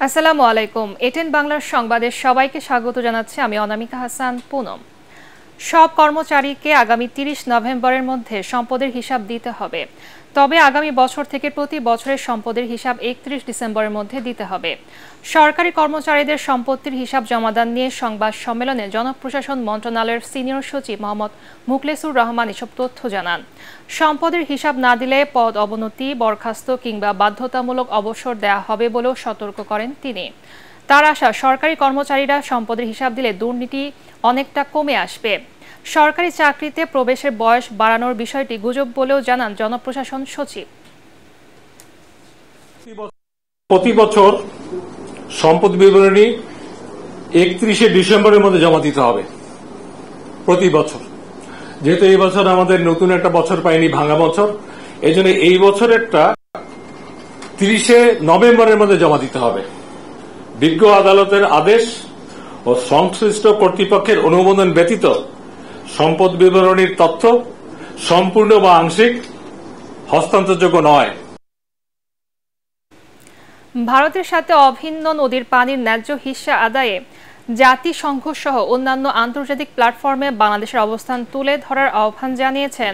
আসসালামু আলাইকুম। এটেন বাংলার সংবাদে সবাইকে স্বাগত জানাচ্ছি আমি অনামিকা হাসান পুনম। সব কর্মচারীকে আগামী ৩০ নভেম্বরের মধ্যে সম্পদের হিসাব দিতে হবে। তবে আগামী বছর থেকে প্রতি বছরের সম্পদের হিসাব ৩১ ডিসেম্বরের মধ্যে দিতে হবে। সরকারি কর্মচারীদের সম্পত্তির হিসাব জমাদান নিয়ে সংবাদ সম্মেলনে জনপ্রশাসন মন্ত্রণালয়ের সিনিয়র সচিব মোহাম্মদ মুখলেসুর রহমান এসব তথ্য জানান। সম্পদের হিসাব না দিলে পদ অবনতি, বরখাস্ত কিংবা বাধ্যতামূলক অবসর দেওয়া হবে বলেও সতর্ক করেন তিনি। তার আশা, সরকারি কর্মচারীরা সম্পদের হিসাব দিলে দুর্নীতি অনেকটা কমে আসবে। সরকারি চাকরিতে প্রবেশের বয়স বাড়ানোর বিষয়টি গুজব বলেও জানান জনপ্রশাসন সচিব। প্রতি বছর সম্পদ বিবরণী 31শে ডিসেম্বরের মধ্যে জমা দিতে হবে প্রতি বছর। যেহেতু এই বছর আমাদের নতুন একটা বছর পাইনি, ভাঙা বছর, এই জন্য এই বছরেরটা 30শে নভেম্বরের মধ্যে জমা দিতে হবে। বিজ্ঞ আদালতের আদেশ ও সংশ্লিষ্ট কর্তৃপক্ষের অনুমোদন ব্যতীত সম্পদ বিবরণীর তথ্য সম্পূর্ণ বা আংশিক হস্তান্তরযোগ্য নয়। ভারতের সাথে অভিন্ন নদীর পানির ন্যায্য হিস্সা আদায়ে জাতিসংঘ সহ অন্যান্য আন্তর্জাতিক প্ল্যাটফর্মে বাংলাদেশের অবস্থান তুলে ধরার আহ্বান জানিয়েছেন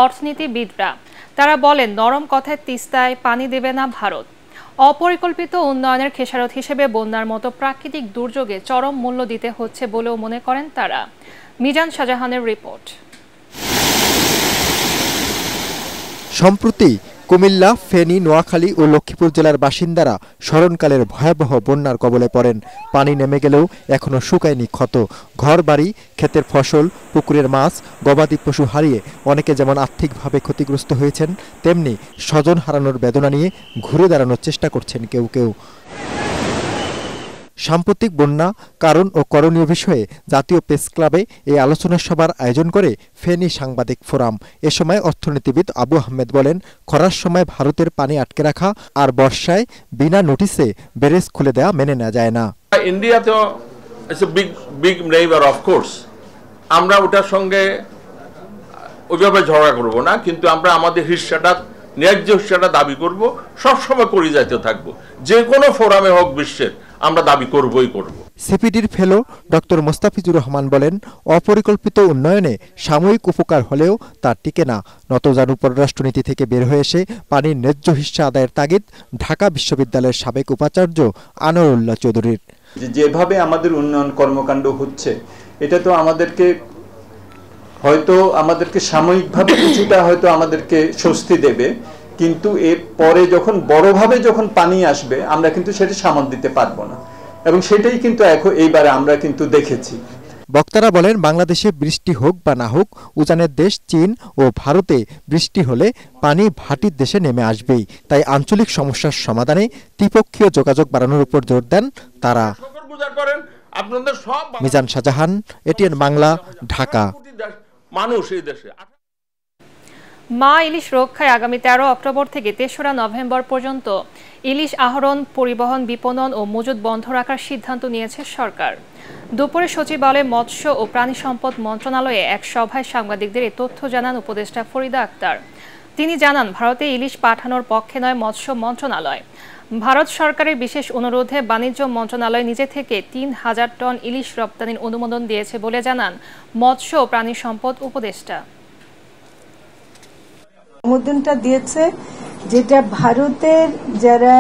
অর্থনীতিবিদরা। তারা বলেন, নরম কথায় তিস্তায় পানি দেবে না ভারত। অপরিকল্পিত উন্নয়নের খেসারত হিসেবে বন্যার মতো প্রাকৃতিক দুর্যোগে চরম মূল্য দিতে হচ্ছে বলেও মনে করেন তারা। মিজান শাহজাহানের রিপোর্ট। সম্প্রতি কুমিল্লা, ফেনী, নোয়াখালী ও লক্ষ্মীপুর জেলার বাসিন্দারা স্মরণকালের ভয়াবহ বন্যার কবলে পড়েন। পানি নেমে গেলেও এখনো শুকায়নি ক্ষত। ঘর বাড়ি, ক্ষেতের ফসল, পুকুরের মাছ, গবাদি পশু হারিয়ে অনেকে যেমন আর্থিকভাবে ক্ষতিগ্রস্ত হয়েছেন, তেমনি স্বজন হারানোর বেদনা নিয়ে ঘুরে দাঁড়ানোর চেষ্টা করছেন কেউ কেউ। সাম্প্রতিক বন্যা, কারণ ও করণীয় বিষয়ে জাতীয় প্রেস ক্লাবে এই আলোচনা সভার আয়োজন করে ফেনী সাংবাদিক ফোরাম। এ সময় অর্থনীতিবিদ আবু আহমেদ বলেন, খরার সময় ভারতের পানি আটকে রাখা আর বর্ষায় বিনা নোটিসে ব্যারেজ খুলে দেওয়া মেনে নেওয়া যায় না। ইন্ডিয়া তো বিগ নেইবার অফ কোর্স, আমরা ওটার সঙ্গে ওইভাবে ঝগড়া করব না, কিন্তু আমরা আমাদের হিস্সাটা, ন্যায্য হিস্সাটা দাবি করব, সবসময় করে যাইতে থাকবো। যে কোনো ফোরামে হোক বিশ্বের, আমরা দাবি করবই করব। সিপিডির ফেলো ডক্টর মোস্তাফিজুর রহমান বলেন, অপরিকল্পিত উন্নয়নে সাময়িক উপকার হলেও তা টিকে না। নতজানু পররাষ্ট্রনীতি থেকে বের হয়ে এসে পানির ন্যায্য হিস্সা আদায়ের তাগিদ ঢাকা বিশ্ববিদ্যালয়ের সাবেক উপাচার্য আনোয়ারুল্লাহ চৌধুরীর। যেভাবে আমাদের উন্নয়ন কর্মকাণ্ড হচ্ছে, এটা তো আমাদেরকে সাময়িকভাবে কিছুটা হয়তো আমাদেরকে স্বস্তি দেবে, কিন্তু এর পরে যখন বড়ভাবে যখন পানি আসবে, আমরা কিন্তু সেটা সামাল দিতে পারবো না, এবং সেটাই কিন্তু এইবারে আমরা কিন্তু দেখেছি। বক্তারা বলেন, বাংলাদেশে বৃষ্টি হোক বা না হোক, উজানের দেশ চীন ও ভারতে বৃষ্টি হলে পানি ভাটির দেশে নেমে আসবেই। তাই আঞ্চলিক সমস্যার সমাধানে ত্রিপক্ষীয় যোগাযোগ বাড়ানোর উপর জোর দেন তারা। মিজান শাহজাহান, এটিএন বাংলা, ঢাকা। মানুষ এই দেশে মা ইলিশ রক্ষায় আগামী 13 অক্টোবর থেকে 3রা নভেম্বর পর্যন্ত ইলিশ আহরণ, পরিবহন, বিপণন ও মজুত বন্ধ রাখার সিদ্ধান্ত নিয়েছে সরকার। দুপুরে সচিবালয়ে মৎস্য ও প্রাণী সম্পদ মন্ত্রণালয়ে এক সভায় সাংবাদিকদের এ তথ্য জানান উপদেষ্টা ফরিদা আক্তার। তিনি জানান, ভারতে ইলিশ পাঠানোর পক্ষে নয় মৎস্য মন্ত্রণালয়। ভারত সরকারের বিশেষ অনুরোধে বাণিজ্য মন্ত্রণালয় নিজে থেকে 3000 টন ইলিশ রপ্তানির অনুমোদন দিয়েছে বলে জানান মৎস্য ও প্রাণী সম্পদ উপদেষ্টা। অনুমোদনটা দিয়েছে, যেটা ভারতের যারা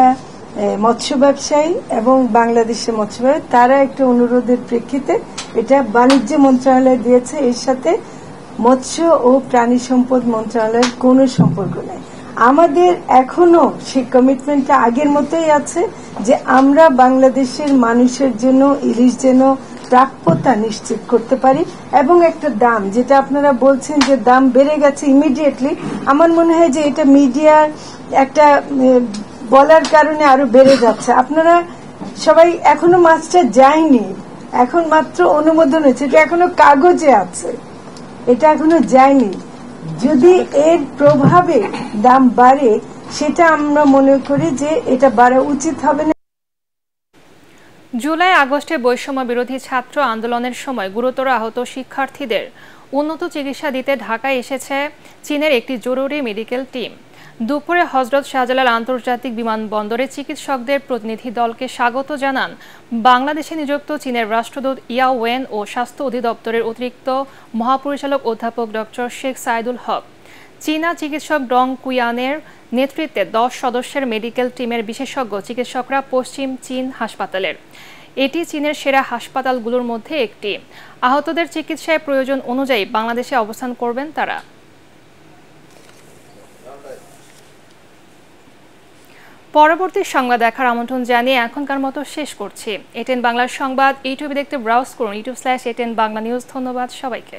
মৎস্য ব্যবসায়ী এবং বাংলাদেশের মৎস্য ব্যবসায়ী, তারা একটা অনুরোধের প্রেক্ষিতে এটা বাণিজ্য মন্ত্রণালয় দিয়েছে। এর সাথে মৎস্য ও প্রাণী সম্পদ মন্ত্রণালয়ের কোনো সম্পর্ক নেই। আমাদের এখনো সেই কমিটমেন্টটা আগের মতোই আছে যে আমরা বাংলাদেশের মানুষের জন্য ইলিশ যেন প্রাপ্যতা নিশ্চিত করতে পারি, এবং একটা দাম, যেটা আপনারা বলছেন যে দাম বেড়ে গেছে ইমিডিয়েটলি, আমার মনে হয় যে এটা মিডিয়ার একটা বলার কারণে আরো বেড়ে যাচ্ছে। আপনারা সবাই, এখনো মাছটা যায়নি, এখন মাত্র অনুমোদন হয়েছে, এটা এখনো কাগজে আছে, এটা এখনো যায়নি। যদি এর প্রভাবে দাম বাড়ে, সেটা আমরা মনে করি যে এটা বাড়া উচিত হবে না। জুলাই আগস্টে বৈষম্য বিরোধী ছাত্র আন্দোলনের সময় গুরুতর আহত শিক্ষার্থীদের উন্নত চিকিৎসা দিতে ঢাকায় এসেছে চীনের একটি জরুরি মেডিকেল টিম। দুপুরে হযরত শাহজালাল আন্তর্জাতিক বিমানবন্দরে চিকিৎসকদের প্রতিনিধি দলকে স্বাগত জানান বাংলাদেশে নিযুক্ত চীনের রাষ্ট্রদূত ইয়া ওয়েন ও স্বাস্থ্য অধিদপ্তরের অতিরিক্ত মহাপরিচালক অধ্যাপক ডক্টর শেখ সাইদুল হক। চীনা চিকিৎসক ডং কুয়ানের নেতৃত্বে 10 সদস্যের মেডিকেল টিমের বিশেষজ্ঞ চিকিৎসকরা পশ্চিম চীন হাসপাতালের। এটি চীনের সেরা হাসপাতালগুলোর মধ্যে একটি। আহতদের চিকিৎসায় প্রয়োজন অনুযায়ী বাংলাদেশে অবস্থান করবেন তারা। পরবর্তী সংবাদ দেখার আমন্ত্রণ জানিয়ে এখনকার মতো শেষ করছি। এটিএন বাংলার সংবাদ ইউটিউবে দেখতে ব্রাউজ করুন youtube/ATN Bangla News। ধন্যবাদ সবাইকে।